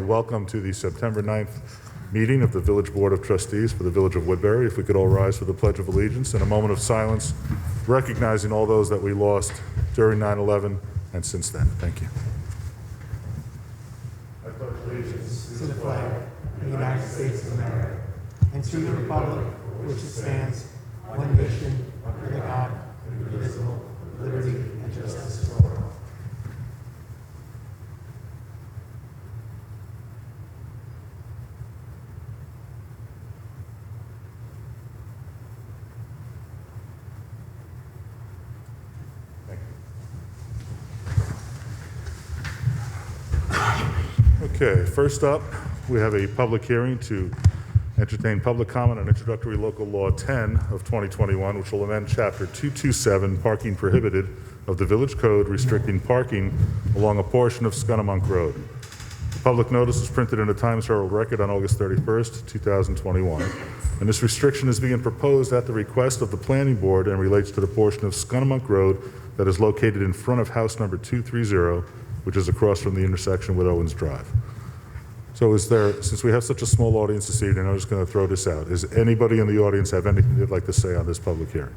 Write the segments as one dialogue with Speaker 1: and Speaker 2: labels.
Speaker 1: Welcome to the September 9th meeting of the Village Board of Trustees for the Village of Woodbury. If we could all rise for the Pledge of Allegiance and a moment of silence, recognizing all those that we lost during 9/11 and since then. Thank you. I pledge allegiance
Speaker 2: to the flag of the United States of America and to the republic which stands, one nation, under God, indivisible, with liberty and justice for all.
Speaker 1: Okay, first up, we have a public hearing to entertain public comment on Introductory Local Law 10 of 2021, which will amend Chapter 227, Parking Prohibited, of the Village Code restricting parking along a portion of Scunamunk Road. The public notice was printed in the Times Herald Record on August 31st, 2021, and this restriction is being proposed at the request of the Planning Board and relates to the portion of Scunamunk Road that is located in front of house number 230, which is across from the intersection with Owens Drive. So since we have such a small audience this evening, I'm just going to throw this out. Does anybody in the audience have anything they'd like to say on this public hearing?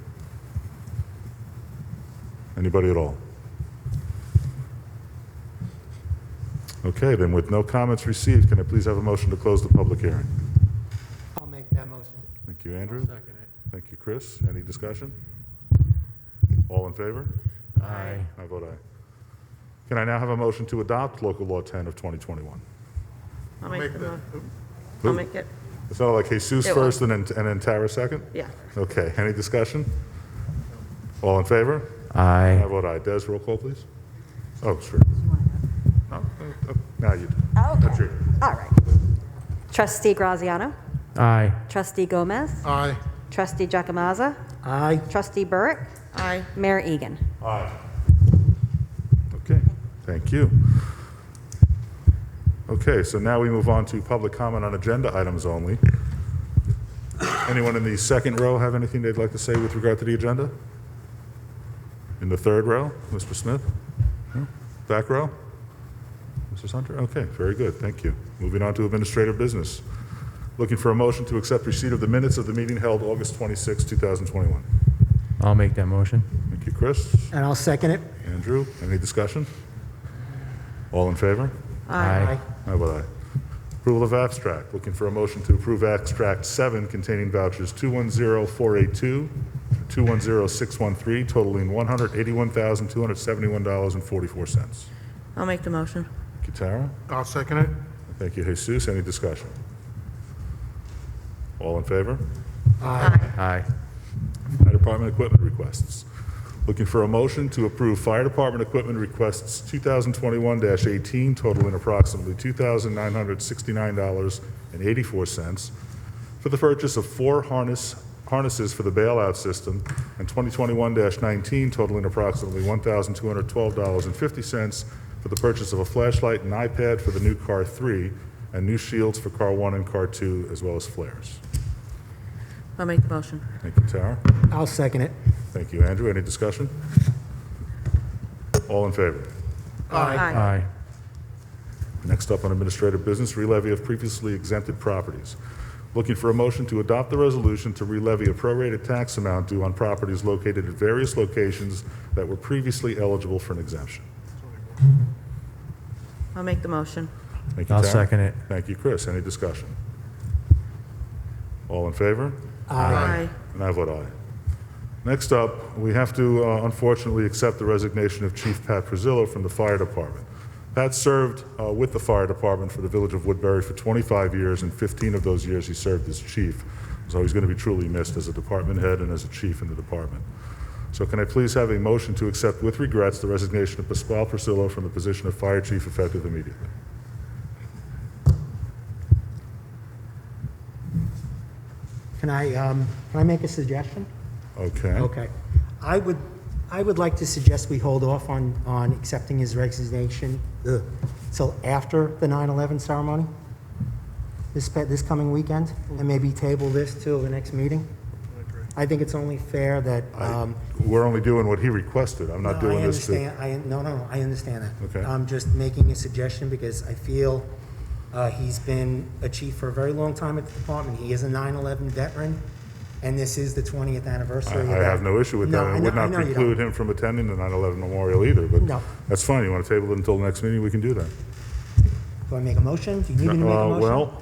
Speaker 1: Anybody at all? Okay, then with no comments received, can I please have a motion to close the public hearing?
Speaker 2: I'll make that motion.
Speaker 1: Thank you, Andrew.
Speaker 3: Second it.
Speaker 1: Thank you, Chris. Any discussion? All in favor?
Speaker 3: Aye.
Speaker 1: I vote aye. Can I now have a motion to adopt Local Law 10 of 2021?
Speaker 4: I'll make the motion.
Speaker 1: Who?
Speaker 4: I'll make it.
Speaker 1: It's not like Jesus
Speaker 4: It
Speaker 1: first and then Tara second?
Speaker 4: Yeah.
Speaker 1: Okay, any discussion? All in favor?
Speaker 3: Aye.
Speaker 1: I vote aye. Des, roll call, please. Oh, sure. No, now you do.
Speaker 5: Okay.
Speaker 1: That's you.
Speaker 5: All right. Trustee Graziano.
Speaker 3: Aye.
Speaker 5: Trustee Gomez.
Speaker 2: Aye.
Speaker 5: Trustee Giacomazza.
Speaker 2: Aye.
Speaker 5: Trustee Burrick.
Speaker 4: Aye.
Speaker 5: Mayor Egan.
Speaker 1: Aye. Okay, thank you. Okay, so now we move on to public comment on agenda items only. Anyone in the second row have anything they'd like to say with regard to the agenda? In the third row, Mr. Smith? No? Back row? Mrs. Hunter? Okay, very good, thank you. Moving on to administrative business. Looking for a motion to accept receipt of the minutes of the meeting held August 26, 2021.
Speaker 3: I'll make that motion.
Speaker 1: Thank you, Chris.
Speaker 2: And I'll second it.
Speaker 1: Andrew, any discussion? All in favor?
Speaker 3: Aye.
Speaker 1: I vote aye. Approval of abstract. Looking for a motion to approve abstract 7 containing vouchers 210482, 210613, totaling $181,271.44.
Speaker 4: I'll make the motion.
Speaker 1: Thank you, Tara.
Speaker 2: I'll second it.
Speaker 1: Thank you, Jesus. Any discussion? All in favor?
Speaker 2: Aye.
Speaker 3: Aye.
Speaker 1: Fire Department equipment requests. Looking for a motion to approve Fire Department equipment requests 2021-18, totaling approximately $2,969.84 for the purchase of 4 harnesses for the bailout system, and 2021-19, totaling approximately $1,212.50 for the purchase of a flashlight and iPad for the new Car 3, and new shields for Car 1 and Car 2, as well as flares.
Speaker 4: I'll make the motion.
Speaker 1: Thank you, Tara.
Speaker 2: I'll second it.
Speaker 1: Thank you, Andrew. Any discussion? All in favor?
Speaker 2: Aye.
Speaker 3: Aye.
Speaker 1: Next up on administrative business, re-levy of previously exempted properties. Looking for a motion to adopt the resolution to re-levy a prorated tax amount due on properties located at various locations that were previously eligible for an exemption.
Speaker 4: I'll make the motion.
Speaker 1: Thank you,
Speaker 3: I'll
Speaker 1: Tara.
Speaker 3: second it.
Speaker 1: Thank you, Chris. Any discussion? All in favor?
Speaker 4: Aye.
Speaker 1: And I vote aye. Next up, we have to unfortunately accept the resignation of Chief Patrizillo from the Fire Department. Pat served with the Fire Department for the Village of Woodbury for 25 years, and 15 of those years he served as chief. So he's going to be truly missed as a department head and as a chief in the department. So can I please have a motion to accept with regrets the resignation of Pasquale Patrizillo from the position of Fire Chief effective immediately?
Speaker 2: Can I make a suggestion?
Speaker 1: Okay.
Speaker 2: Okay. I would like to suggest we hold off on accepting his resignation till after the 9/11 ceremony, this coming weekend, and maybe table this till the next meeting. I think it's only fair that.
Speaker 1: We're only doing what he requested. I'm not doing this.
Speaker 2: I understand that.
Speaker 1: Okay.
Speaker 2: I'm just making a suggestion because I feel He's been a chief for a very long time at the department. He is a 9/11 veteran, and this is the 20th anniversary of
Speaker 1: I
Speaker 2: that.
Speaker 1: have no issue with
Speaker 2: No,
Speaker 1: that.
Speaker 2: I
Speaker 1: It would
Speaker 2: know- I
Speaker 1: not
Speaker 2: know you
Speaker 1: preclude
Speaker 2: don't.
Speaker 1: him from attending the 9/11 memorial either, but
Speaker 2: No.
Speaker 1: that's fine. You want to table it until the next meeting, we can do that.
Speaker 2: Do I make a motion? Do you need me to make a motion?
Speaker 1: Well,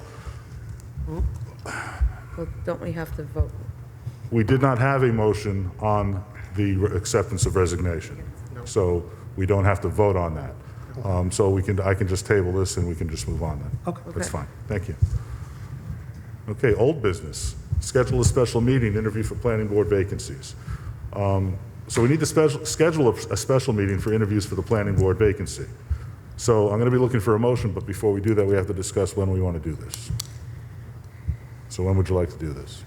Speaker 4: Well, don't we have to vote?
Speaker 1: we did not have a motion on the acceptance of resignation, so we don't have to vote on that. So I can just table this and we can just move on then.
Speaker 2: Okay.
Speaker 1: That's
Speaker 4: Okay.
Speaker 1: fine. Thank you. Okay, old business. Schedule a special meeting, interview for planning board vacancies. So we need to schedule a special meeting for interviews for the planning board vacancy. So I'm going to be looking for a motion, but before we do that, we have to discuss when we want to do this. So when would you like to do this?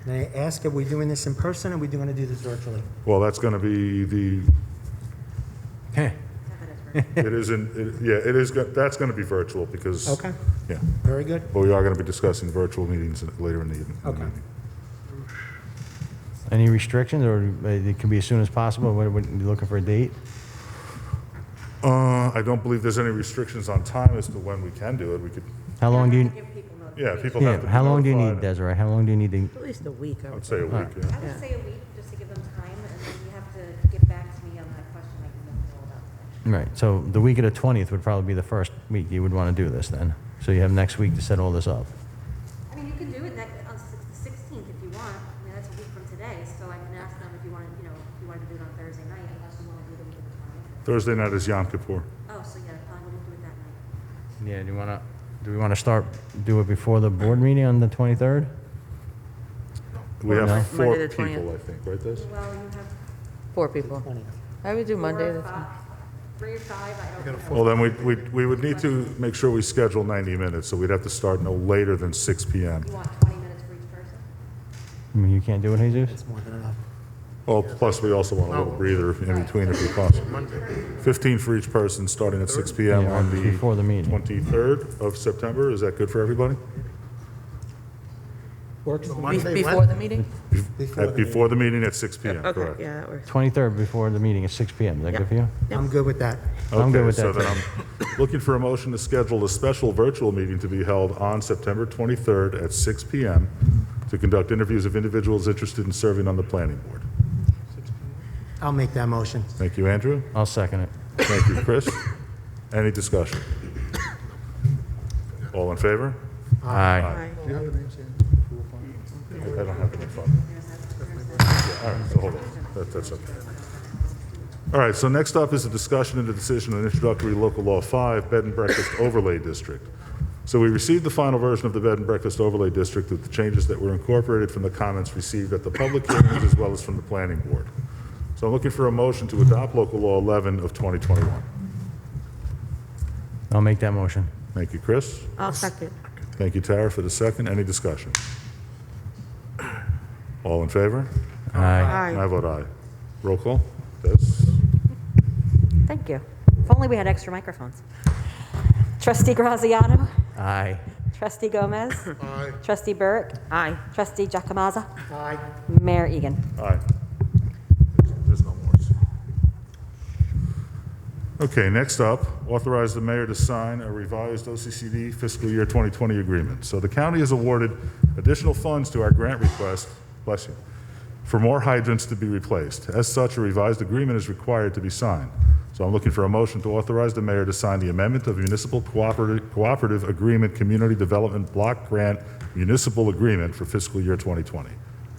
Speaker 2: May I ask, are we doing this in person, or are we going to do this virtually?
Speaker 1: Well, that's going to be
Speaker 3: Hey,
Speaker 1: that's going to be virtual because.
Speaker 2: Okay,
Speaker 1: Yeah,
Speaker 2: very good.
Speaker 1: but we are going to be discussing virtual meetings later in the evening.
Speaker 2: Okay.
Speaker 3: any restrictions, or it can be as soon as possible? What, you looking for a date?
Speaker 1: I don't believe there's any restrictions on time as to when we can do it. We could,
Speaker 3: How long do you,
Speaker 1: yeah, people
Speaker 3: yeah,
Speaker 1: have to be
Speaker 3: how long do you need,
Speaker 1: notified.
Speaker 3: Desiree? How long do you need to,
Speaker 4: At least a week, I would
Speaker 1: I'd say a week, yeah.
Speaker 5: I would say a week, just to give them time, and then you have to get back to me on that question I can know about today.
Speaker 3: right, so the week of the 20th would probably be the first week you would want to do this then. So you have next week to set all this up.
Speaker 5: I mean, you can do it on the 16th if you want. I mean, that's a week from today, so I can ask them if you want, if you wanted to do it on Thursday night, unless you want to do the week of the 20th.
Speaker 1: Thursday night is Yom Kippur.
Speaker 5: Oh, so yeah, probably wouldn't do it that night.
Speaker 3: Yeah, do we want to do it before the board meeting on the 23rd?
Speaker 1: We have
Speaker 3: No.
Speaker 1: four
Speaker 4: Monday the
Speaker 1: people,
Speaker 4: 20th.
Speaker 1: I think, right, Des?
Speaker 5: Well, you have
Speaker 4: 4 people.
Speaker 2: 20th.
Speaker 4: I would do Monday the
Speaker 5: 4 or 5, 3 or 5, I don't know.
Speaker 1: Well, then we would need to make sure we schedule 90 minutes, so we'd have to start no later than 6 PM.
Speaker 5: You want 20 minutes for each person?
Speaker 3: I mean, you can't do it, Jesus?
Speaker 2: It's more than enough.
Speaker 1: Well, plus we also want a little breather in between if we possible. 15 for each person, starting at 6 PM
Speaker 3: Yeah,
Speaker 1: on the
Speaker 3: before the meeting.
Speaker 1: 23rd of September. Is that good for everybody?
Speaker 2: Works for me.
Speaker 4: Before the meeting?
Speaker 1: Before the meeting at 6 PM,
Speaker 4: Okay,
Speaker 1: correct?
Speaker 4: yeah, that works.
Speaker 3: 23rd before the meeting at 6 PM. Is that good for you?
Speaker 2: I'm good with that.
Speaker 3: I'm good
Speaker 1: Okay,
Speaker 3: with
Speaker 1: so
Speaker 3: that,
Speaker 1: then I'm looking for a motion to schedule a special virtual meeting to be held on September 23rd at 6 PM to conduct interviews of individuals interested in serving on the planning board.
Speaker 2: I'll make that motion.
Speaker 1: Thank you, Andrew.
Speaker 3: I'll second it.
Speaker 1: Thank you, Chris. Any discussion? All in favor?
Speaker 3: Aye.
Speaker 4: Aye.
Speaker 1: I don't have it in front of me. Yeah, all right, so hold on. That's okay. All right, so next up is a discussion and a decision on Introductory Local Law 5, Bed and Breakfast Overlay District. So we received the final version of the Bed and Breakfast Overlay District with the changes that were incorporated from the comments received at the public hearings as well as from the planning board. So I'm looking for a motion to adopt Local Law 11 of 2021.
Speaker 3: I'll make that motion.
Speaker 1: Thank you, Chris.
Speaker 4: I'll second.
Speaker 1: Thank you, Tara, for the second. Any discussion? All in favor?
Speaker 3: Aye.
Speaker 1: I vote aye. Roll call. Des?
Speaker 5: Thank you. If only we had extra microphones. Trustee Graziano?
Speaker 3: Aye.
Speaker 5: Trustee Gomez? Aye. Trustee Burke?
Speaker 4: Aye.
Speaker 5: Trustee Giacomazza?
Speaker 2: Aye.
Speaker 5: Mayor Egan?
Speaker 1: Aye. There's no more. Okay, next up, authorize the mayor to sign a revised OCCD fiscal year 2020 agreement. So the county has awarded additional funds to our grant request, bless you, for more hydrants to be replaced. As such, a revised agreement is required to be signed. So I'm looking for a motion to authorize the mayor to sign the amendment of Municipal Cooperative Agreement Community Development Block Grant Municipal Agreement for fiscal year 2020.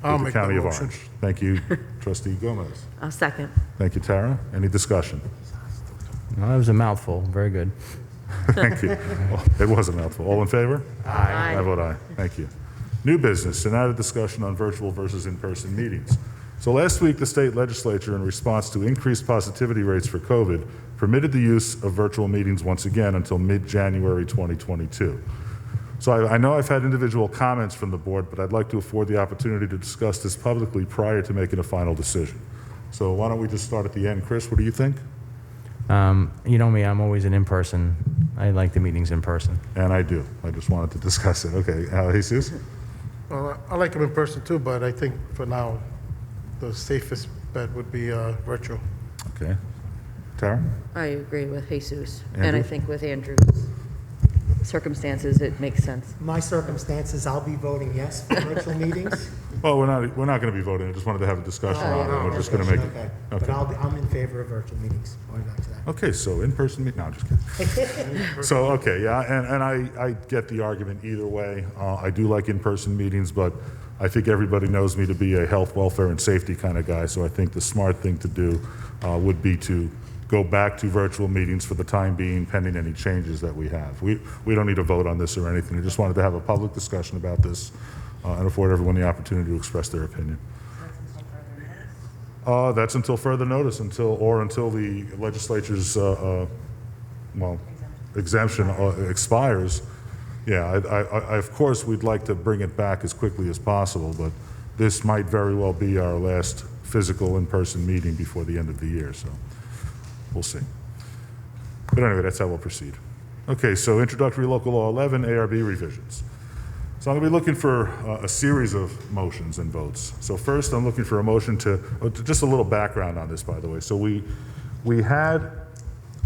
Speaker 6: I'll
Speaker 1: with the
Speaker 6: make that
Speaker 1: County of
Speaker 6: motion.
Speaker 1: Orange. Thank you, Trustee Gomez.
Speaker 4: I'll second.
Speaker 1: Thank you, Tara. Any discussion?
Speaker 3: Well, that was a mouthful. Very good.
Speaker 1: Thank you. Well, it was a mouthful. All in favor?
Speaker 4: Aye.
Speaker 1: I vote aye. Thank you. New business, and added discussion on virtual versus in-person meetings. So last week, the state legislature, in response to increased positivity rates for COVID, permitted the use of virtual meetings once again until mid-January 2022. So I know I've had individual comments from the board, but I'd like to afford the opportunity to discuss this publicly prior to making a final decision. So why don't we just start at the end? Chris, what do you think?
Speaker 3: You know me, I'm always an in-person. I like the meetings in person.
Speaker 1: And I do. I just wanted to discuss it. Okay, Jesus?
Speaker 6: Well, I like them in person too, but I think for now, the safest bet would be virtual.
Speaker 1: Okay. Tara?
Speaker 4: I agree with Jesus, and
Speaker 1: Andrew?
Speaker 4: I think with Andrew's circumstances, it makes sense.
Speaker 2: My circumstances, I'll be voting yes for virtual meetings.
Speaker 1: Well, we're not going to be voting. I just wanted to have a discussion on it. We're just going to make
Speaker 2: Okay.
Speaker 1: it.
Speaker 2: But I'm in favor of virtual meetings, going back to that.
Speaker 1: Okay, so in-person meeting, no, I'm just kidding. So, okay, yeah, and I get the argument either way. I do like in-person meetings, but I think everybody knows me to be a health, welfare, and safety kind of guy, so I think the smart thing to do would be to go back to virtual meetings for the time being, pending any changes that we have. We don't need to vote on this or anything. I just wanted to have a public discussion about this and afford everyone the opportunity to express their opinion. That's until further notice, until the legislature's, exemption expires. Yeah, of course, we'd like to bring it back as quickly as possible, but this might very well be our last physical in-person meeting before the end of the year, so we'll see. But anyway, that's how we'll proceed. Okay, so introductory local law 11, ARB revisions. So I'm going to be looking for a series of motions and votes. So first, I'm looking for a motion to just a little background on this, by the way. So we had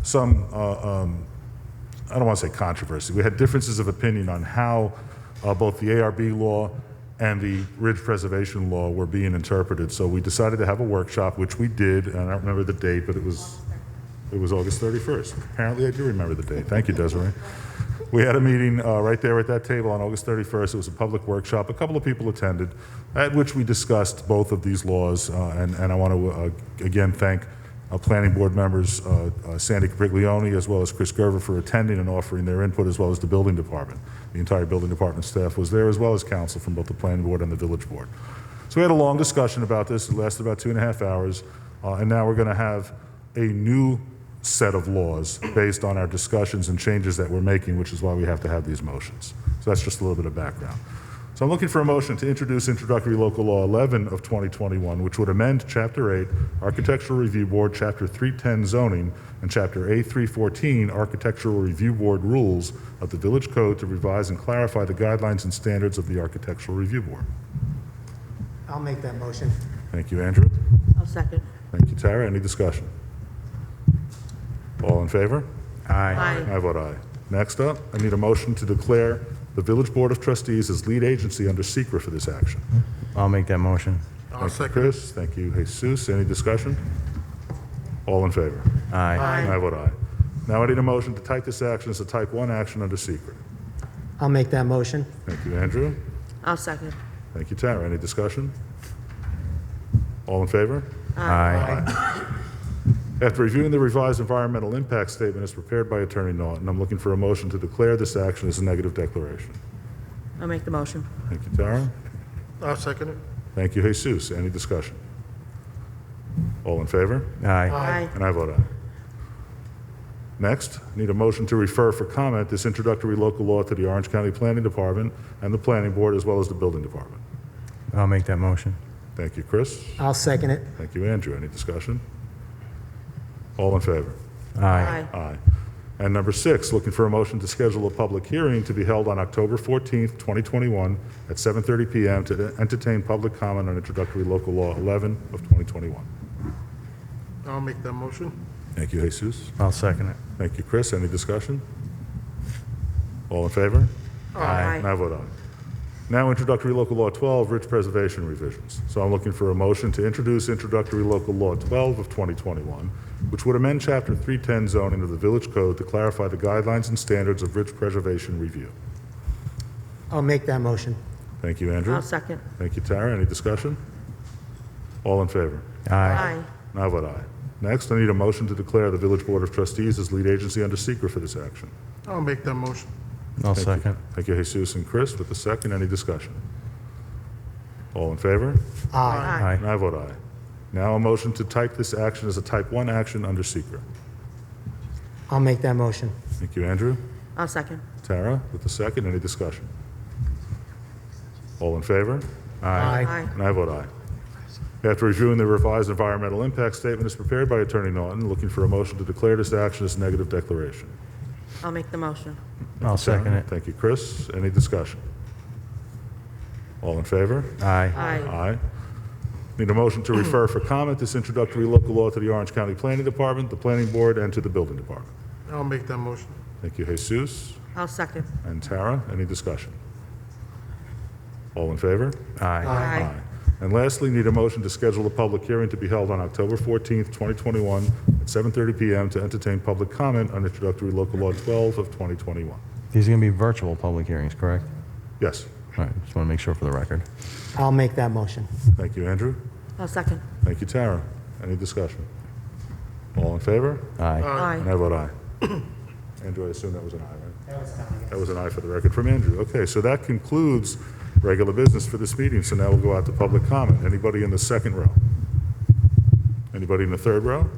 Speaker 1: some, I don't want to say controversy, we had differences of opinion on how both the ARB law and the ridge preservation law were being interpreted. So we decided to have a workshop, which we did, and I don't remember the date, but it was August 31st. Apparently I do remember the date. Thank you, Desiree. We had a meeting right there at that table on August 31st. It was a public workshop. A couple of people attended, at which we discussed both of these laws. And I want to again thank planning board members Sandy Capriglione as well as Chris Gerver for attending and offering their input, as well as the building department. The entire building department staff was there, as well as council from both the planning board and the village board. So we had a long discussion about this. It lasted about 2.5 hours. And now we're going to have a new set of laws based on our discussions and changes that we're making, which is why we have to have these motions. So that's just a little bit of background. So I'm looking for a motion to introduce Introductory Local Law 11 of 2021, which would amend Chapter 8, Architectural Review Board, Chapter 310, Zoning, and Chapter A314, Architectural Review Board Rules of the Village Code to revise and clarify the guidelines and standards of the Architectural Review Board.
Speaker 2: I'll make that motion.
Speaker 1: Thank you, Andrew.
Speaker 4: I'll second.
Speaker 1: Thank you, Tara. Any discussion? All in favor?
Speaker 4: Aye.
Speaker 1: I vote aye. Next up, I need a motion to declare the Village Board of Trustees as lead agency under secret for this action.
Speaker 3: I'll make that motion.
Speaker 6: I'll
Speaker 1: Thank you,
Speaker 6: second.
Speaker 1: Chris. Thank you, Jesus. Any discussion? All in favor?
Speaker 3: Aye.
Speaker 1: I vote aye. Now I need a motion to type this action as a type 1 action under secret.
Speaker 2: I'll make that motion.
Speaker 1: Thank you, Andrew.
Speaker 4: I'll second.
Speaker 1: Thank you, Tara. Any discussion? All in favor?
Speaker 3: Aye.
Speaker 1: After reviewing the revised environmental impact statement as prepared by Attorney Norton, I'm looking for a motion to declare this action as a negative declaration.
Speaker 4: I'll make the motion.
Speaker 1: Thank you, Tara.
Speaker 6: I'll second it.
Speaker 1: Thank you, Jesus. Any discussion? All in favor?
Speaker 3: Aye.
Speaker 4: Aye.
Speaker 1: And I vote aye. Next, I need a motion to refer for comment this introductory local law to the Orange County Planning Department and the Planning Board, as well as the Building Department.
Speaker 3: I'll make that motion.
Speaker 1: Thank you, Chris.
Speaker 2: I'll second it.
Speaker 1: Thank you, Andrew. Any discussion? All in favor?
Speaker 3: Aye.
Speaker 1: Aye. And number 6, looking for a motion to schedule a public hearing to be held on October 14th, 2021 at 7:30 p.m. to entertain public comment on introductory local law 11 of 2021.
Speaker 6: I'll make that motion.
Speaker 1: Thank you, Jesus.
Speaker 3: I'll second it.
Speaker 1: Thank you, Chris. Any discussion? All in favor?
Speaker 3: Aye.
Speaker 1: And I vote aye. Now introductory local law 12, ridge preservation revisions. So I'm looking for a motion to introduce introductory local law 12 of 2021, which would amend chapter 310 zoning of the village code to clarify the guidelines and standards of ridge preservation review.
Speaker 2: I'll make that motion.
Speaker 1: Thank you, Andrew.
Speaker 4: I'll second.
Speaker 1: Thank you, Tara. Any discussion? All in favor?
Speaker 3: Aye.
Speaker 1: And I vote aye. Next, I need a motion to declare the village board of trustees as lead agency under secret for this action.
Speaker 6: I'll make that motion.
Speaker 3: I'll
Speaker 1: Thank you.
Speaker 3: second.
Speaker 1: Thank you, Jesus and Chris, with the second. Any discussion? All in favor?
Speaker 2: Aye.
Speaker 3: Aye.
Speaker 1: And I vote aye. Now a motion to type this action as a type 1 action under secret.
Speaker 2: I'll make that motion.
Speaker 1: Thank you, Andrew.
Speaker 4: I'll second.
Speaker 1: Tara, with the second. Any discussion? All in favor?
Speaker 3: Aye.
Speaker 4: Aye.
Speaker 1: And I vote aye. After reviewing the revised environmental impact statement as prepared by Attorney Norton, looking for a motion to declare this action as a negative declaration.
Speaker 4: I'll make the motion.
Speaker 3: I'll second it.
Speaker 1: Thank you, Chris. Any discussion? All in favor?
Speaker 3: Aye.
Speaker 4: Aye.
Speaker 1: Aye. Need a motion to refer for comment this introductory local law to the Orange County Planning Department, the Planning Board, and to the Building Department.
Speaker 6: I'll make that motion.
Speaker 1: Thank you, Jesus.
Speaker 4: I'll second.
Speaker 1: And Tara, any discussion? All in favor?
Speaker 3: Aye.
Speaker 4: Aye.
Speaker 1: And lastly, need a motion to schedule a public hearing to be held on October 14th, 2021 at 7:30 PM to entertain public comment on Introductory Local Law 12 of 2021.
Speaker 3: These are going to be virtual public hearings, correct?
Speaker 1: Yes.
Speaker 3: All right, just want to make sure for the record.
Speaker 2: I'll make that motion.
Speaker 1: Thank you, Andrew.
Speaker 4: I'll second.
Speaker 1: Thank you, Tara. Any discussion? All in favor?
Speaker 3: Aye.
Speaker 4: Aye.
Speaker 1: And I vote aye. Andrew, I assume that was an aye, right? That was an aye for the record from Andrew. Okay, so that concludes regular business for this meeting. So now we'll go out to public comment. Anybody in the second row? Anybody in the third row?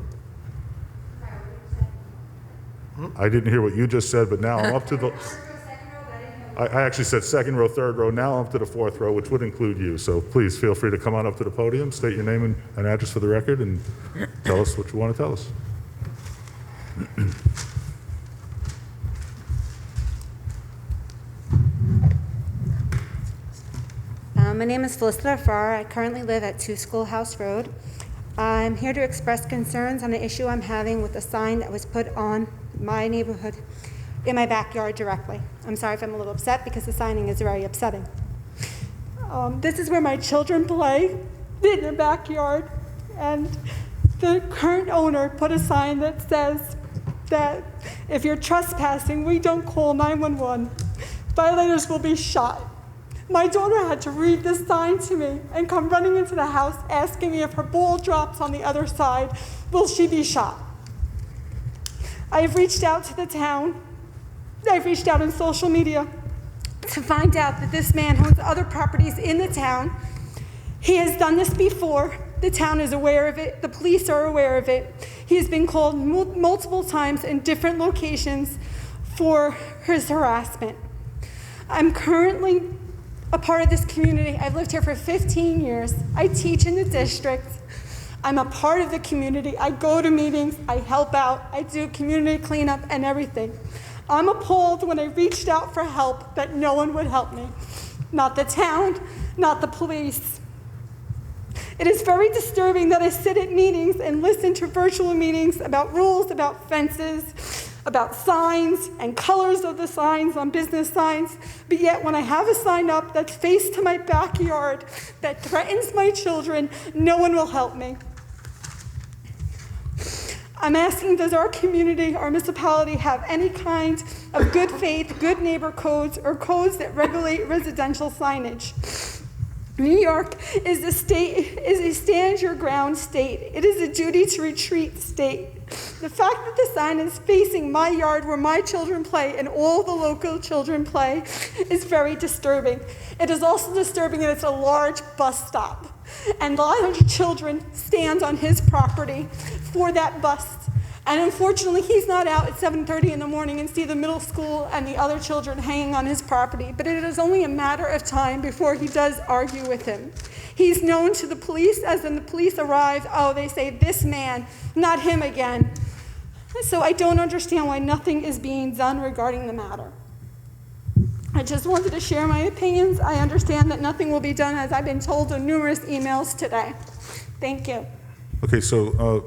Speaker 1: I didn't hear what you just said, but now I'm up to the... I actually said second row, third row. Now I'm up to the fourth row, which would include you. So please feel free to come on up to the podium, state your name and address for the record, and tell us what you want to tell us.
Speaker 7: My name is Felicita Farr. I currently live at 2 Schoolhouse Road. I'm here to express concerns on an issue I'm having with a sign that was put on my neighborhood in my backyard directly. I'm sorry if I'm a little upset because the signing is very upsetting. This is where my children play, in the backyard, and the current owner put a sign that says that if you're trespassing, we don't call 911. Violators will be shot. My daughter had to read this sign to me and come running into the house asking me if her ball drops on the other side, will she be shot? I've reached out to the town. I've reached out on social media to find out that this man owns other properties in the town. He has done this before. The town is aware of it. The police are aware of it. He has been called multiple times in different locations for his harassment. I'm currently a part of this community. I've lived here for 15 years. I teach in the district. I'm a part of the community. I go to meetings, I help out, I do community cleanup and everything. I'm appalled when I reached out for help that no one would help me. Not the town, not the police. It is very disturbing that I sit at meetings and listen to virtual meetings about rules, about fences, about signs and colors of the signs on business signs, but yet when I have a sign up that's faced to my backyard that threatens my children, no one will help me. I'm asking, does our community, our municipality, have any kind of good faith, good neighbor codes, or codes that regulate residential signage? New York is a stand your ground state. It is a duty to retreat state. The fact that the sign is facing my yard where my children play and all the local children play is very disturbing. It is also disturbing that it's a large bus stop. And a lot of children stand on his property for that bus. And unfortunately, he's not out at 7:30 in the morning and see the middle school and the other children hanging on his property. But it is only a matter of time before he does argue with him. He's known to the police, as when the police arrive, oh, they say, this man, not him again. So I don't understand why nothing is being done regarding the matter. I just wanted to share my opinions. I understand that nothing will be done, as I've been told in numerous emails today. Thank you.
Speaker 1: Okay, so,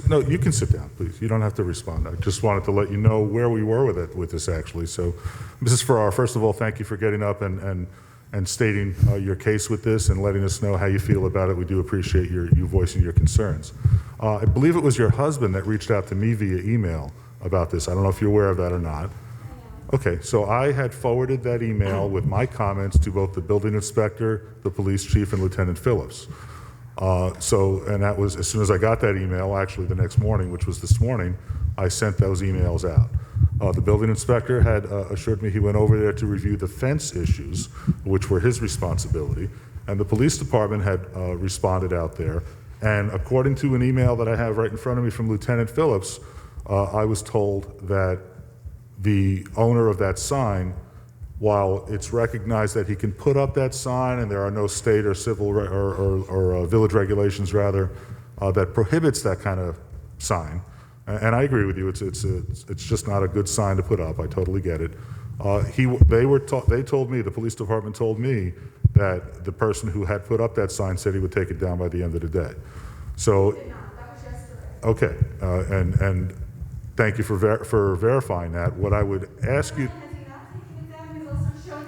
Speaker 1: no, you can sit down, please. You don't have to respond. I just wanted to let you know where we were with this, actually. So, Mrs. Farrar, first of all, thank you for getting up and stating your case with this and letting us know how you feel about it. We do appreciate you voicing your concerns. I believe it was your husband that reached out to me via email about this. I don't know if you're aware of that or not. Okay, so I had forwarded that email with my comments to both the building inspector, the police chief, and Lieutenant Phillips. And that was, as soon as I got that email, actually the next morning, which was this morning, I sent those emails out. The building inspector had assured me he went over there to review the fence issues, which were his responsibility, and the police department had responded out there. And according to an email that I have right in front of me from Lieutenant Phillips, I was told that the owner of that sign, while it's recognized that he can put up that sign and there are no state or civil or village regulations rather that prohibits that kind of sign, and I agree with you, it's just not a good sign to put up. I totally get it. They told me, the police department told me that the person who had put up that sign said he would take it down by the end of the day. So,
Speaker 7: That was yesterday.
Speaker 1: okay, and thank you for verifying that. What I would ask you.
Speaker 7: Has he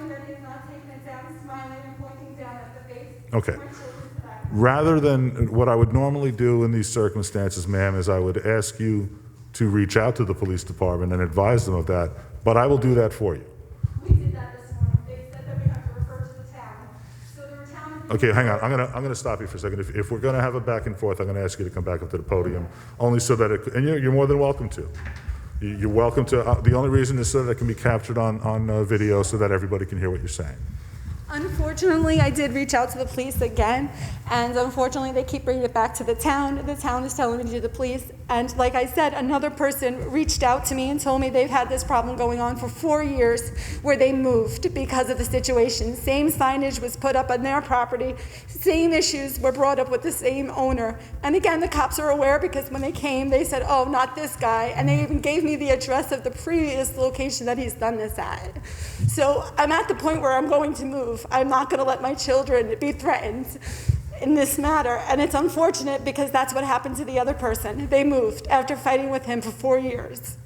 Speaker 7: that he's not taking it down, smiling and pointing down at the face.
Speaker 1: Okay.
Speaker 7: My children today.
Speaker 1: Rather than, what I would normally do in these circumstances, ma'am, is I would ask you to reach out to the police department and advise them of that, but I will do that for you.
Speaker 7: We did that this morning. They said that we have to refer to the town. So the town.
Speaker 1: Okay, hang on. I'm gonna stop you for a second. If we're gonna have a back and forth, I'm gonna ask you to come back up to the podium, only so that and you're more than welcome to. You're welcome to. The only reason is so that it can be captured on video, so that everybody can hear what you're saying.
Speaker 7: Unfortunately, I did reach out to the police again, and unfortunately, they keep bringing it back to the town. The town is telling me to do the police, and like I said, another person reached out to me and told me they've had this problem going on for 4 years, where they moved because of the situation. Same signage was put up on their property, same issues were brought up with the same owner. And again, the cops are aware because when they came, they said, "Oh, not this guy," and they even gave me the address of the previous location that he's done this at. So I'm at the point where I'm going to move. I'm not going to let my children be threatened in this matter. And it's unfortunate because that's what happened to the other person. They moved after fighting with him for 4 years.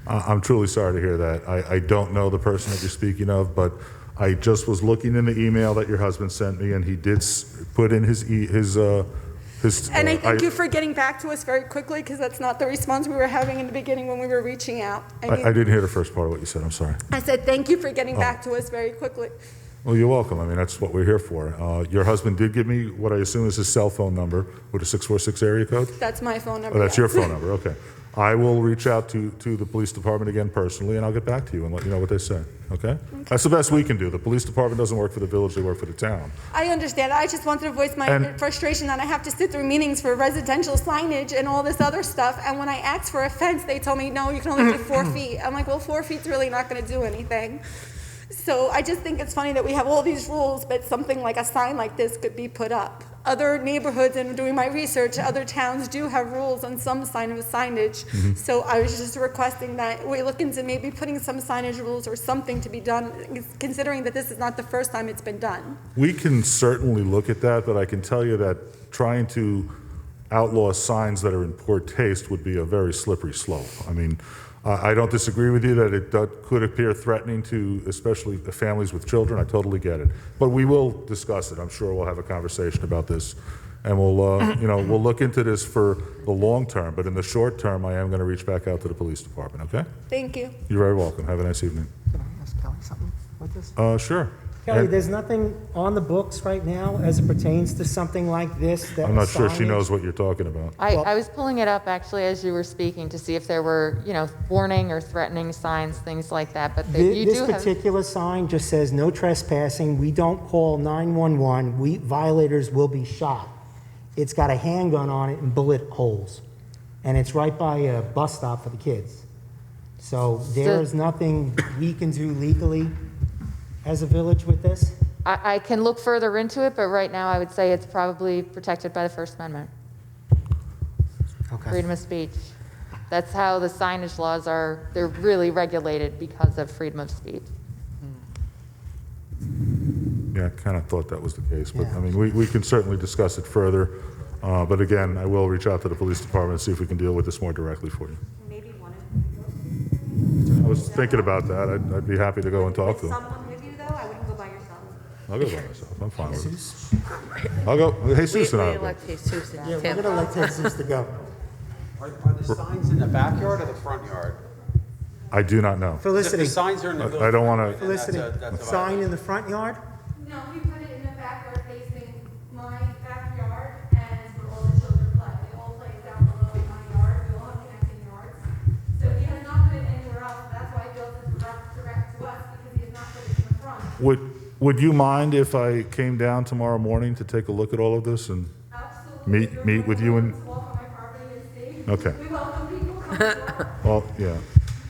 Speaker 1: I'm truly sorry to hear that. I don't know the person that you're speaking of, but I just was looking in the email that your husband sent me, and he did put in his.
Speaker 7: And I thank you for getting back to us very quickly, because that's not the response we were having in the beginning when we were reaching out.
Speaker 1: I didn't hear the first part of what you said. I'm sorry.
Speaker 7: I said thank you for getting back to us very quickly.
Speaker 1: Well, you're welcome. I mean, that's what we're here for. Your husband did give me what I assume is his cell phone number with a 646 area code?
Speaker 7: That's my phone number.
Speaker 1: Oh, that's
Speaker 7: yes.
Speaker 1: your phone number, okay. I will reach out to the police department again personally, and I'll get back to you and let you know what they say, okay? That's the best we can do. The police department doesn't work for the village, they work for the town.
Speaker 7: I understand. I just wanted to voice my
Speaker 1: And-
Speaker 7: frustration that I have to sit through meetings for residential signage and all this other stuff. And when I asked for a fence, they told me, no, you can only do 4 feet. I'm like, well, 4 feet's really not going to do anything. So I just think it's funny that we have all these rules, but something like a sign like this could be put up. Other neighborhoods, and doing my research, other towns do have rules on some signage. So I was just requesting that we look into maybe putting some signage rules or something to be done, considering that this is not the first time it's been done.
Speaker 1: We can certainly look at that, but I can tell you that trying to outlaw signs that are in poor taste would be a very slippery slope. I mean, I don't disagree with you that it could appear threatening to especially the families with children. I totally get it. But we will discuss it. I'm sure we'll have a conversation about this. And we'll look into this for the long term. But in the short term, I am going to reach back out to the police department, okay?
Speaker 7: Thank you.
Speaker 1: You're very welcome. Have a nice evening.
Speaker 2: Can I ask Kelly something with this?
Speaker 1: Sure.
Speaker 2: Kelly,
Speaker 1: And
Speaker 2: there's nothing on the books right now as it pertains to something like this? That
Speaker 1: I'm not sure she
Speaker 2: signage-
Speaker 1: knows what you're talking about.
Speaker 8: I was pulling it up actually as you were speaking to see if there were, warning or threatening signs, things like that, but you
Speaker 2: This
Speaker 8: do have,
Speaker 2: particular sign just says no trespassing. We don't call 911. Violators will be shot. It's got a handgun on it and bullet holes. And it's right by a bus stop for the kids. So there's nothing we can do legally as a village with this?
Speaker 8: I can look further into it, but right now I would say it's probably protected by the First Amendment,
Speaker 2: Okay.
Speaker 8: freedom of speech. That's how the signage laws are, they're really regulated because of freedom of speech.
Speaker 1: Yeah, I kind of thought that was the case, but
Speaker 2: Yeah.
Speaker 1: I mean, we can certainly discuss it further. But again, I will reach out to the police department and see if we can deal with this more directly for you.
Speaker 5: Maybe one of you.
Speaker 1: I was thinking about that. I'd be happy to go and talk to them.
Speaker 5: Someone with you, though, I wouldn't go by yourself.
Speaker 1: I'll go by myself. I'm fine with it. I'll go. Jesus and I'll go.
Speaker 4: elect Jesus
Speaker 2: Yeah, we're going to let Jesus to go.
Speaker 9: Are the signs in the backyard or the front yard?
Speaker 1: I do not know.
Speaker 9: If
Speaker 2: Felicity,
Speaker 9: the signs are in the
Speaker 1: I don't wanna-
Speaker 9: village, then
Speaker 2: Felicity,
Speaker 9: that's a
Speaker 2: sign
Speaker 9: violation.
Speaker 2: in the front yard?
Speaker 7: No, we put it in the backyard facing my backyard, and it's where all the children play. They all play down below in my yard. We all have connecting yards. So he has not put it anywhere else. That's why he built it direct to us, because he has not put it in the front.
Speaker 1: Would you mind if I came down tomorrow morning to take a look at all of this and
Speaker 7: Absolutely.
Speaker 1: meet with you and?
Speaker 7: Walk on my property and see.
Speaker 1: Okay.
Speaker 7: We welcome people coming to our
Speaker 1: Well, yeah.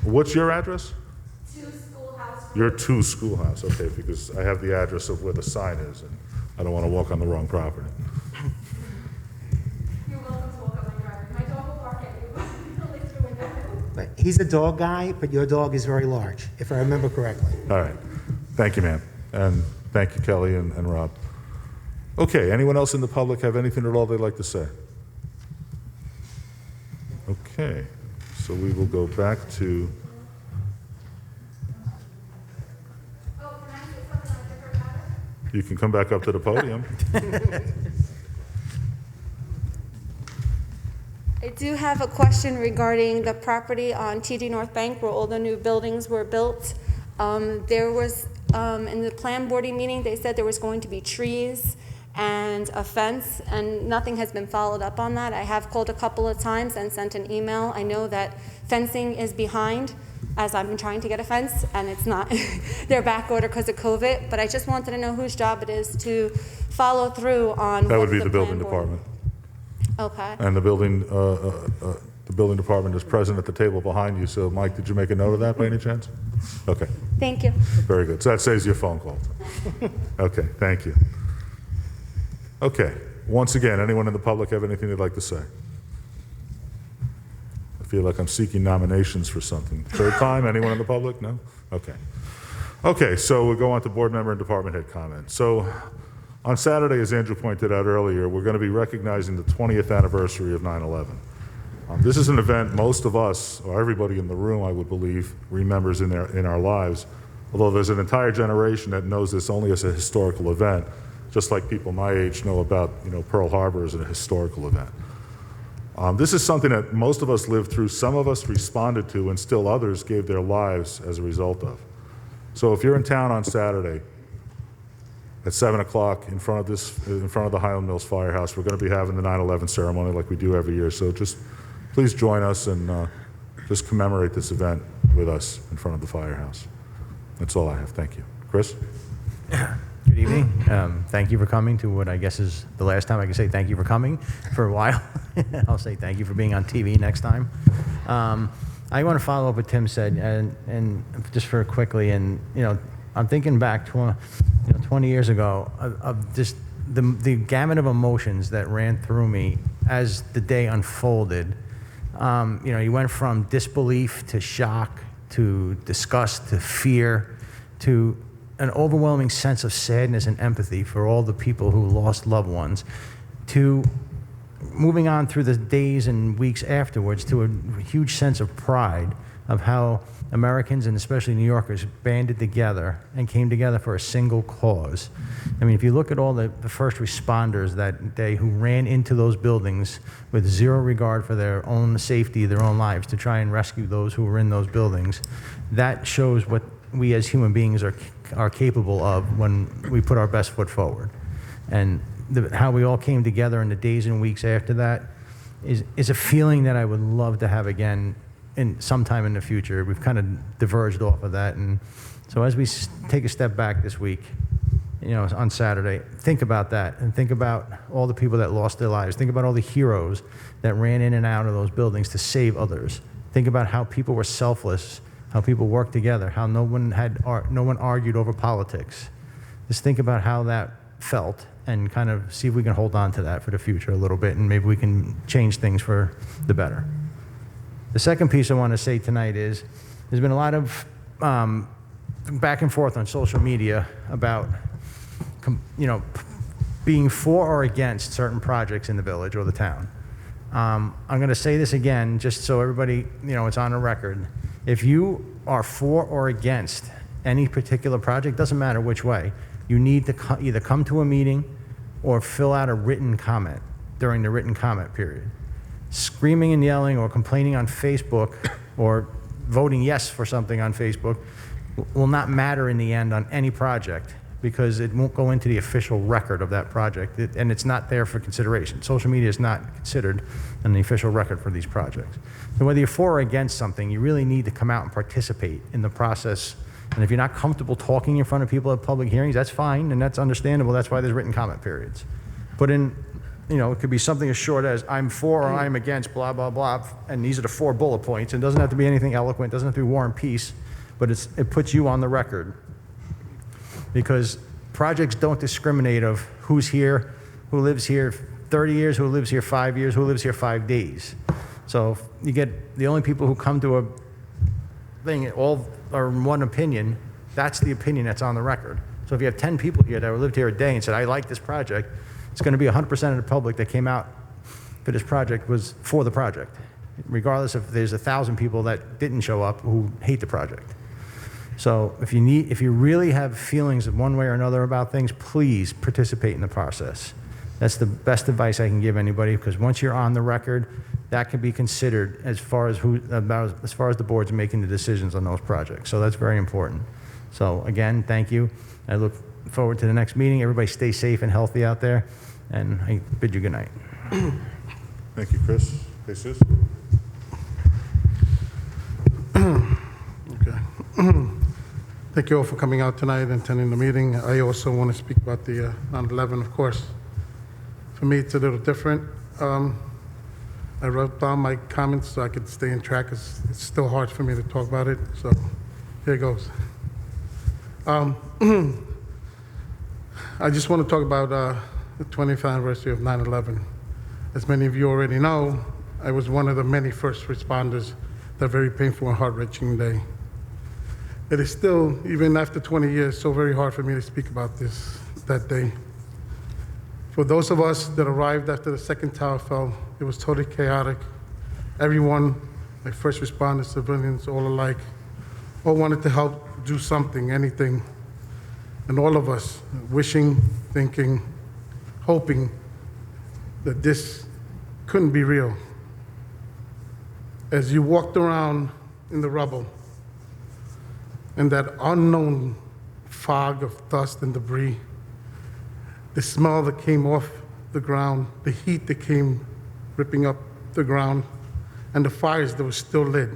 Speaker 1: What's your address?
Speaker 7: schoolhouse.
Speaker 1: Your two schoolhouse, okay, because I have the address of where the sign is, and I don't want to walk on the wrong property.
Speaker 7: You're welcome to walk on my driveway. My dog will bark at you, but he'll leave through window.
Speaker 2: But he's a dog guy, but your dog is very large, if I remember correctly.
Speaker 1: All right. Thank you, ma'am. And thank you, Kelly and Rob. Okay, anyone else in the public have anything at all they'd like to say? Okay, so we will go back to,
Speaker 7: Oh, can I say
Speaker 1: You can come back up to the podium.
Speaker 7: I do have a question regarding the property on TD North Bank where all the new buildings were built. There was, in the plan boarding meeting, they said there was going to be trees and a fence, and nothing has been followed up on that. I have called a couple of times and sent an email. I know that fencing is behind, as I've been trying to get a fence, and it's not, they're back order because of COVID, but I just wanted to know whose job it is to follow through on
Speaker 1: That
Speaker 7: what
Speaker 1: would be the
Speaker 7: plan
Speaker 1: building
Speaker 7: board-
Speaker 1: department.
Speaker 7: Okay.
Speaker 1: And the building department is present at the table behind you. So, Mike, did you make a note of that by any chance? Okay,
Speaker 7: Thank you.
Speaker 1: very good. So that saves you a phone call. Okay, thank you. Okay, once again, anyone in the public have anything they'd like to say? I feel like I'm seeking nominations for something. Third time, anyone in the public? No? Okay. Okay, so we'll go on to board member and department head comments. So on Saturday, as Andrew pointed out earlier, we're going to be recognizing the 20th anniversary of 9/11. This is an event most of us, or everybody in the room, I would believe, remembers in our lives, although there's an entire generation that knows this only as a historical event, just like people my age know about, Pearl Harbor as a historical event. This is something that most of us lived through, some of us responded to, and still others gave their lives as a result of. So if you're in town on Saturday at 7 o'clock in front of the Highland Mills Firehouse, we're going to be having the 9/11 ceremony like we do every year. So just please join us and just commemorate this event with us in front of the firehouse. That's all I have. Thank you. Chris?
Speaker 3: Good evening. Thank you for coming to what I guess is the last time I can say thank you for coming for a while. I'll say thank you for being on TV next time. I want to follow up what Tim said, and just for quickly, and I'm thinking back 20 years ago of just the gamut of emotions that ran through me as the day unfolded. You went from disbelief to shock to disgust to fear to an overwhelming sense of sadness and empathy for all the people who lost loved ones, to moving on through the days and weeks afterwards to a huge sense of pride of how Americans and especially New Yorkers banded together and came together for a single cause. I mean, if you look at all the first responders that day who ran into those buildings with zero regard for their own safety, their own lives, to try and rescue those who were in those buildings, that shows what we as human beings are capable of when we put our best foot forward. And how we all came together in the days and weeks after that is a feeling that I would love to have again sometime in the future. We've kind of diverged off of that. And so as we take a step back this week, on Saturday, think about that and think about all the people that lost their lives. Think about all the heroes that ran in and out of those buildings to save others. Think about how people were selfless, how people worked together, how no one argued over politics. Just think about how that felt and kind of see if we can hold on to that for the future a little bit, and maybe we can change things for the better. The second piece I want to say tonight is there's been a lot of back and forth on social media about being for or against certain projects in the village or the town. I'm going to say this again just so everybody, it's on the record. If you are for or against any particular project, doesn't matter which way, you need to either come to a meeting or fill out a written comment during the written comment period. Screaming and yelling or complaining on Facebook or voting yes for something on Facebook will not matter in the end on any project, because it won't go into the official record of that project, and it's not there for consideration. Social media is not considered in the official record for these projects. So whether you're for or against something, you really need to come out and participate in the process. And if you're not comfortable talking in front of people at public hearings, that's fine, and that's understandable. That's why there's written comment periods. Put in, it could be something as short as, I'm for or I'm against, blah, blah, blah, and these are the 4 bullet points. It doesn't have to be anything eloquent, doesn't have to be War and Peace, but it puts you on the record. Because projects don't discriminate of who's here, who lives here 30 years, who lives here 5 years, who lives here 5 days. So you get the only people who come to a thing all are in one opinion, that's the opinion that's on the record. So if you have 10 people here that lived here a day and said, I like this project, it's going to be 100% of the public that came out for this project was for the project, regardless if there's 1,000 people that didn't show up who hate the project. So if you really have feelings of one way or another about things, please participate in the process. That's the best advice I can give anybody, because once you're on the record, that can be considered as far as the board's making the decisions on those projects. So that's very important. So again, thank you. I look forward to the next meeting. Everybody stay safe and healthy out there, and I bid you good night.
Speaker 1: Thank you, Chris. Jesus?
Speaker 6: Okay. Thank you all for coming out tonight and attending the meeting. I also want to speak about the 9/11, of course. For me, it's a little different. I wrote down my comments so I could stay in track. It's still hard for me to talk about it, so here it goes. I just want to talk about the 20th anniversary of 9/11. As many of you already know, I was one of the many first responders that very painful and heart-wrenching day. It is still, even after 20 years, so very hard for me to speak about that day. For those of us that arrived after the second tower fell, it was totally chaotic. Everyone, like first responders, civilians, all alike, all wanted to help do something, anything. And all of us wishing, thinking, hoping that this couldn't be real. As you walked around in the rubble, and that unknown fog of dust and debris, the smell that came off the ground, the heat that came ripping up the ground, and the fires that were still lit,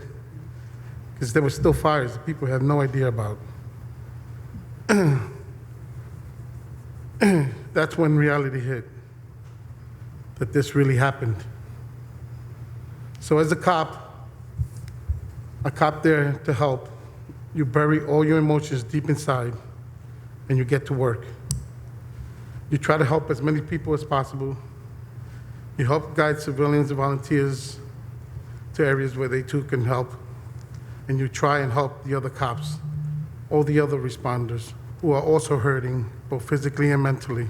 Speaker 6: because there were still fires that people had no idea about. That's when reality hit, that this really happened. So as a cop there to help, you bury all your emotions deep inside, and you get to work. You try to help as many people as possible. You help guide civilians and volunteers to areas where they too can help. And you try and help the other cops, all the other responders who are also hurting, both physically and mentally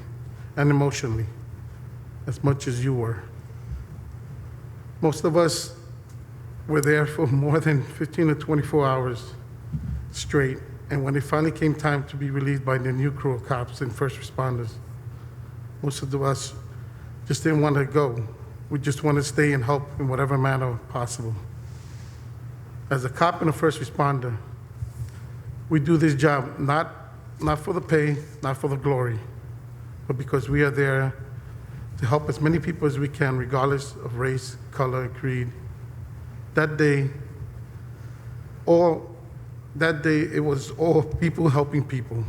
Speaker 6: and emotionally, as much as you were. Most of us were there for more than 15 to 24 hours straight. And when it finally came time to be relieved by the new crew of cops and first responders, most of us just didn't want to go. We just want to stay and help in whatever manner possible. As a cop and a first responder, we do this job not for the pay, not for the glory, but because we are there to help as many people as we can, regardless of race, color, creed. That day, it was all people helping people.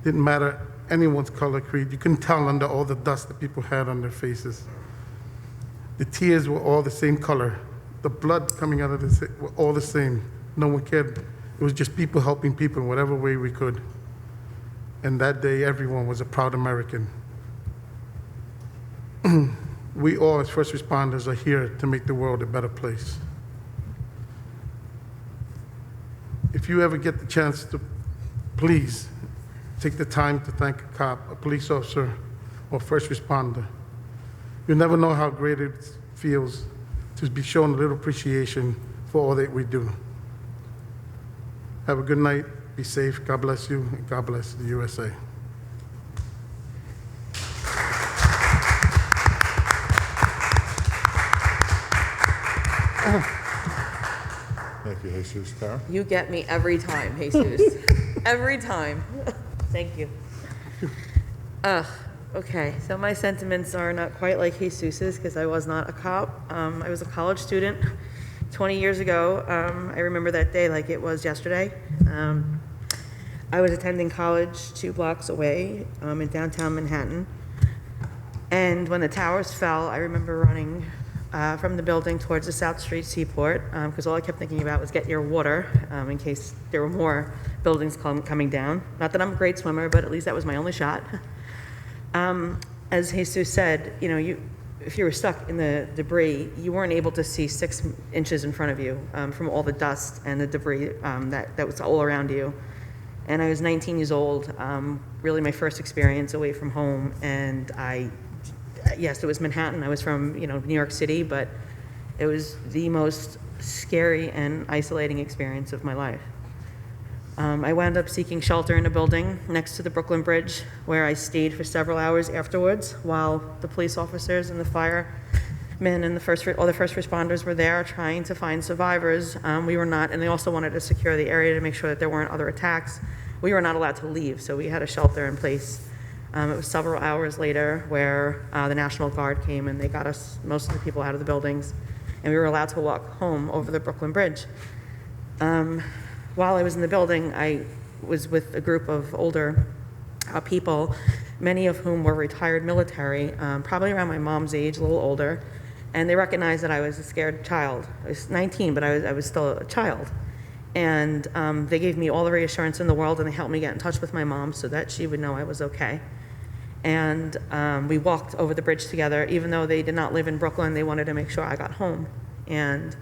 Speaker 6: Didn't matter anyone's color, creed. You couldn't tell under all the dust that people had on their faces. The tears were all the same color. The blood coming out of were all the same. No one cared. It was just people helping people in whatever way we could. And that day, everyone was a proud American. We all, as first responders, are here to make the world a better place. If you ever get the chance to, please take the time to thank a cop, a police officer, or first responder. You never know how great it feels to be shown a little appreciation for all that we do. Have a good night. Be safe. God bless you, and God bless the USA.
Speaker 1: Thank you, Jesus. Tara?
Speaker 4: You get me every time, Jesus. Every time. Thank you. Okay, so my sentiments are not quite like Jesus's because I was not a cop. I was a college student 20 years ago. I remember that day like it was yesterday. I was attending college 2 blocks away in downtown Manhattan. And when the towers fell, I remember running from the building towards the South Street Seaport because all I kept thinking about was get your water in case there were more buildings coming down. Not that I'm a great swimmer, but at least that was my only shot. As Jesus said, if you were stuck in the debris, you weren't able to see 6 inches in front of you from all the dust and the debris that was all around you. And I was 19 years old, really my first experience away from home. And yes, it was Manhattan. I was from, New York City, but it was the most scary and isolating experience of my life. I wound up seeking shelter in a building next to the Brooklyn Bridge, where I stayed for several hours afterwards while the police officers and the firemen and all the first responders were there trying to find survivors. We were not, and they also wanted to secure the area to make sure that there weren't other attacks. We were not allowed to leave, so we had a shelter in place. It was several hours later where the National Guard came and they got us, most of the people, out of the buildings, and we were allowed to walk home over the Brooklyn Bridge. While I was in the building, I was with a group of older people, many of whom were retired military, probably around my mom's age, a little older, and they recognized that I was a scared child. I was 19, but I was still a child. And they gave me all the reassurance in the world, and they helped me get in touch with my mom so that she would know I was okay. And we walked over the bridge together. Even though they did not live in Brooklyn, they wanted to make sure I got home. And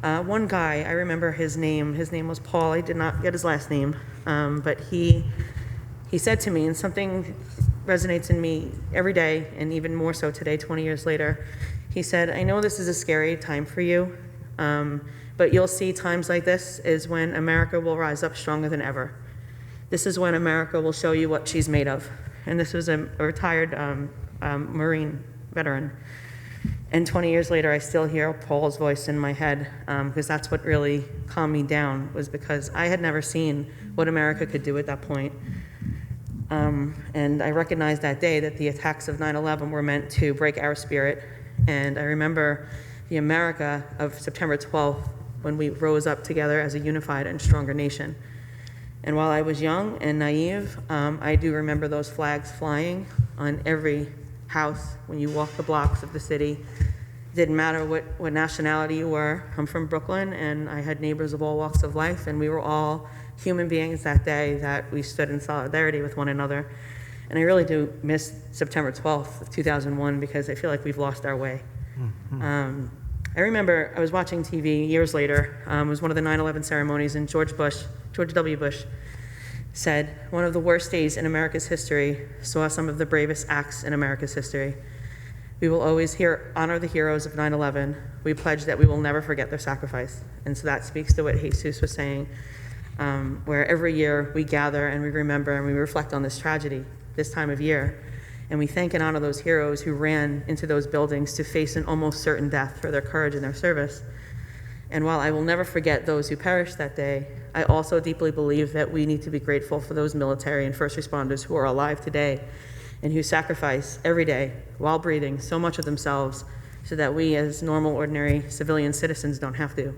Speaker 4: one guy, I remember his name was Paul. I did not get his last name, but he said to me, and something resonates in me every day, and even more so today, 20 years later. He said, I know this is a scary time for you, but you'll see times like this is when America will rise up stronger than ever. This is when America will show you what she's made of. And this was a retired Marine veteran. And 20 years later, I still hear Paul's voice in my head, because that's what really calmed me down, was because I had never seen what America could do at that point. And I recognized that day that the attacks of 9/11 were meant to break our spirit. And I remember the America of September 12th, when we rose up together as a unified and stronger nation. And while I was young and naive, I do remember those flags flying on every house when you walk the blocks of the city. It didn't matter what nationality you were. I'm from Brooklyn, and I had neighbors of all walks of life, and we were all human beings that day, that we stood in solidarity with one another. And I really do miss September 12th of 2001, because I feel like we've lost our way. I remember I was watching TV years later. It was one of the 9/11 ceremonies, and George W. Bush said, one of the worst days in America's history saw some of the bravest acts in America's history. We will always honor the heroes of 9/11. We pledge that we will never forget their sacrifice. And so that speaks to what Jesus was saying, where every year we gather and we remember and we reflect on this tragedy this time of year. And we thank and honor those heroes who ran into those buildings to face an almost certain death for their courage and their service. And while I will never forget those who perished that day, I also deeply believe that we need to be grateful for those military and first responders who are alive today and who sacrifice every day while breathing so much of themselves so that we as normal, ordinary civilian citizens don't have to.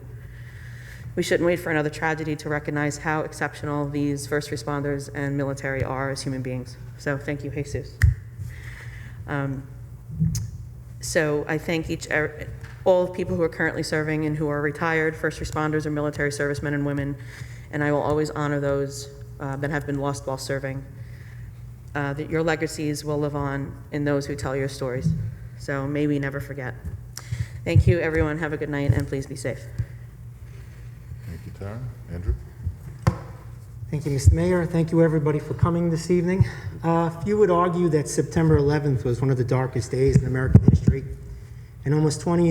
Speaker 4: We shouldn't wait for another tragedy to recognize how exceptional these first responders and military are as human beings. So thank you, Jesus. So I thank all people who are currently serving and who are retired, first responders or military servicemen and women, and I will always honor those that have been lost while serving. That your legacies will live on in those who tell your stories. So may we never forget. Thank you, everyone. Have a good night, and please be safe.
Speaker 1: Thank you, Tara. Andrew?
Speaker 2: Thank you, Mr. Mayor. Thank you, everybody, for coming this evening. Few would argue that September 11th was one of the darkest days in American history, and almost 20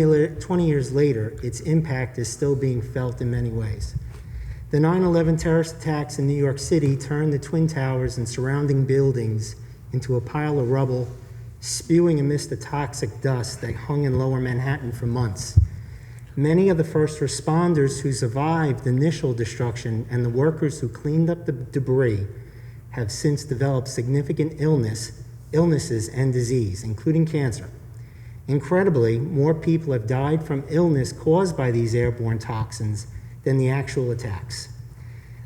Speaker 2: years later, its impact is still being felt in many ways. The 9/11 terrorist attacks in New York City turned the Twin Towers and surrounding buildings into a pile of rubble, spewing a mist of toxic dust that hung in lower Manhattan for months. Many of the first responders who survived the initial destruction and the workers who cleaned up the debris have since developed significant illnesses and disease, including cancer. Incredibly, more people have died from illness caused by these airborne toxins than the actual attacks.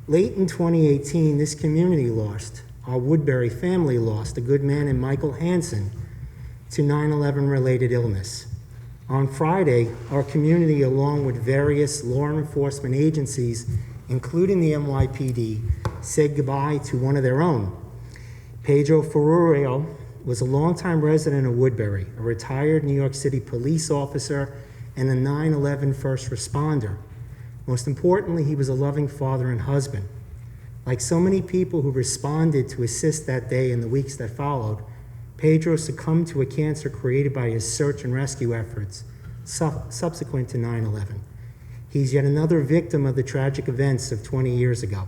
Speaker 2: Late in 2018, this community lost, our Woodbury family lost, a good man named Michael Hansen to 9/11 related illness. On Friday, our community, along with various law enforcement agencies, including the NYPD, said goodbye to one of their own. Pedro Ferrurio was a longtime resident of Woodbury, a retired New York City police officer, and a 9/11 first responder. Most importantly, he was a loving father and husband. Like so many people who responded to assist that day and the weeks that followed, Pedro succumbed to a cancer created by his search and rescue efforts subsequent to 9/11. He's yet another victim of the tragic events of 20 years ago.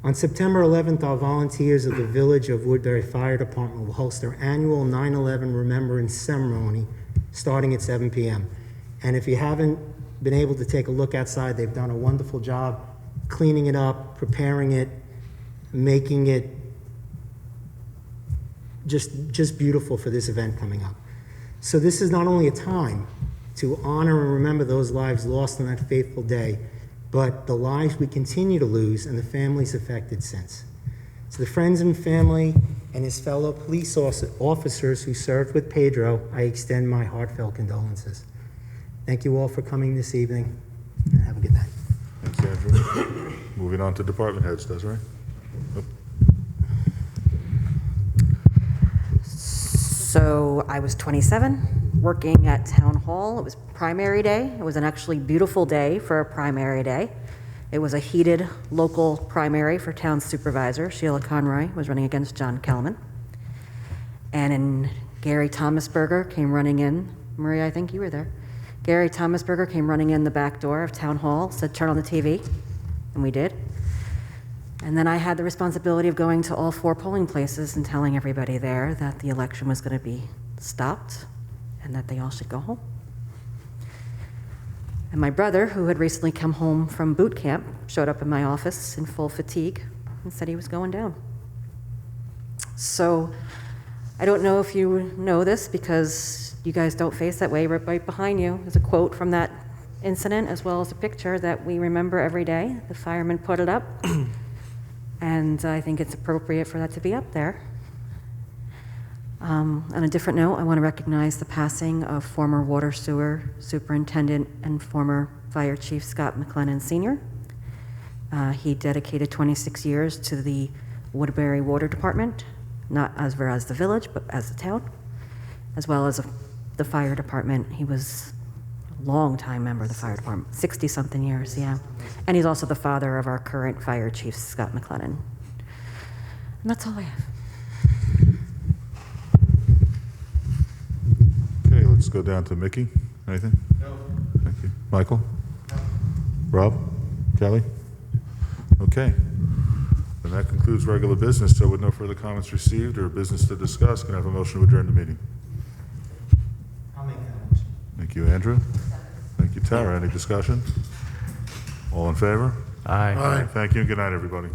Speaker 2: On September 11th, our volunteers of the Village of Woodbury Fire Department will host their annual 9/11 Remembrance Ceremony starting at 7 p.m. And if you haven't been able to take a look outside, they've done a wonderful job cleaning it up, preparing it, making it just beautiful for this event coming up. So this is not only a time to honor and remember those lives lost on that fateful day, but the lives we continue to lose and the families affected since. To the friends and family and his fellow police officers who served with Pedro, I extend my heartfelt condolences. Thank you all for coming this evening, and have a good night.
Speaker 1: Thanks, Andrew. Moving on to department heads, Desiree. Yep.
Speaker 10: So I was 27, working at Town Hall. It was primary day. It was an actually beautiful day for a primary day. It was a heated local primary for town supervisor. Sheila Conroy was running against John Kelman. And Gary Thomasberger came running in. Maria, I think you were there. Gary Thomasberger came running in the back door of Town Hall, said, "Turn on the TV," and we did. And then I had the responsibility of going to all 4 polling places and telling everybody there that the election was going to be stopped and that they all should go home. And my brother, who had recently come home from boot camp, showed up in my office in full fatigue and said he was going down. So I don't know if you know this, because you guys don't face that way. Right behind you is a quote from that incident, as well as a picture that we remember every day. The firemen put it up. And I think it's appropriate for that to be up there. On a different note, I want to recognize the passing of former water sewer superintendent and former fire chief Scott McLennan Sr. He dedicated 26 years to the Woodbury Water Department, not as the village, but as the town, as well as the fire department. He was a long-time member of the fire department, 60-something years, yeah. And he's also the father of our current fire chief, Scott McLennan. And that's all I have.
Speaker 1: Okay, let's go down to Mickey. Anything? No. Thank you. Michael? No. Rob? Kelly? Okay. Then that concludes regular business. So with no further comments received or business to discuss, can I have a motion to adjourn the meeting?
Speaker 2: I'll make that motion.
Speaker 1: Thank you, Andrew. Thank you, Tara. Any discussion? All in favor?
Speaker 3: Aye.
Speaker 1: Thank you, and good night, everybody.